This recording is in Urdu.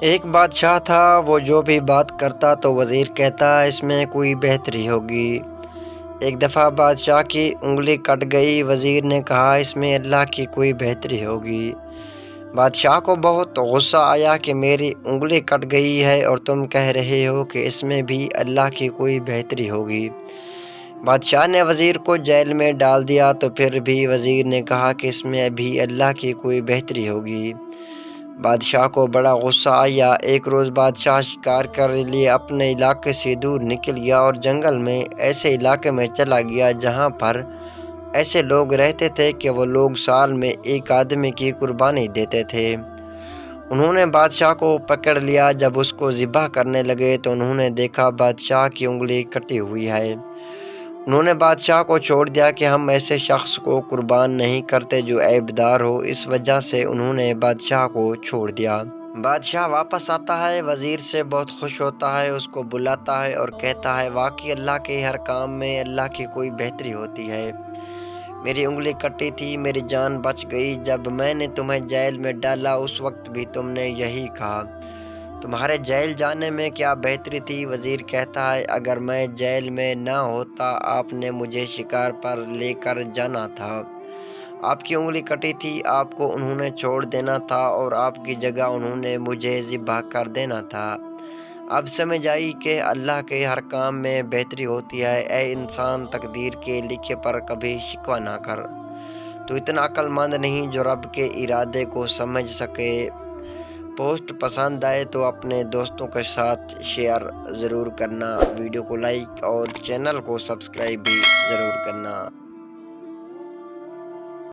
ایک بادشاہ تھا، وہ جو بھی بات کرتا تو وزیر کہتا اس میں کوئی بہتری ہوگی۔ ایک دفعہ بادشاہ کی انگلی کٹ گئی، وزیر نے کہا اس میں اللہ کی کوئی بہتری ہوگی۔ بادشاہ کو بہت غصہ آیا کہ میری انگلی کٹ گئی ہے اور تم کہہ رہے ہو کہ اس میں بھی اللہ کی کوئی بہتری ہوگی۔ بادشاہ نے وزیر کو جیل میں ڈال دیا تو پھر بھی وزیر نے کہا کہ اس میں بھی اللہ کی کوئی بہتری ہوگی۔ بادشاہ کو بڑا غصہ آیا۔ ایک روز بادشاہ شکار کرنے لیے اپنے علاقے سے دور نکل گیا اور جنگل میں ایسے علاقے میں چلا گیا جہاں پر ایسے لوگ رہتے تھے کہ وہ لوگ سال میں ایک آدمی کی قربانی دیتے تھے۔ انہوں نے بادشاہ کو پکڑ لیا۔ جب اس کو ذبح کرنے لگے تو انہوں نے دیکھا بادشاہ کی انگلی کٹی ہوئی ہے۔ انہوں نے بادشاہ کو چھوڑ دیا کہ ہم ایسے شخص کو قربان نہیں کرتے جو عیبدار ہو۔ اس وجہ سے انہوں نے بادشاہ کو چھوڑ دیا۔ بادشاہ واپس آتا ہے، وزیر سے بہت خوش ہوتا ہے، اس کو بلاتا ہے اور کہتا ہے واقعی اللہ کے ہر کام میں اللہ کی کوئی بہتری ہوتی ہے۔ میری انگلی کٹی تھی، میری جان بچ گئی۔ جب میں نے تمہیں جیل میں ڈالا اس وقت بھی تم نے یہی کہا۔ تمہارے جیل جانے میں کیا بہتری تھی؟ وزیر کہتا ہے اگر میں جیل میں نہ ہوتا آپ نے مجھے شکار پر لے کر جانا تھا۔ آپ کی انگلی کٹی تھی، آپ کو انہوں نے چھوڑ دینا تھا اور آپ کی جگہ انہوں نے مجھے ذبح کر دینا تھا۔ اب سمجھ آئی کہ اللہ کے ہر کام میں بہتری ہوتی ہے۔ اے انسان، تقدیر کے لکھے پر کبھی شکوہ نہ کر۔ تو اتنا عقل مند نہیں جو رب کے ارادے کو سمجھ سکے۔ پوسٹ پسند آئے تو اپنے دوستوں کے ساتھ شیئر ضرور کرنا، ویڈیو کو لائک اور چینل کو سبسکرائب بھی ضرور کرنا۔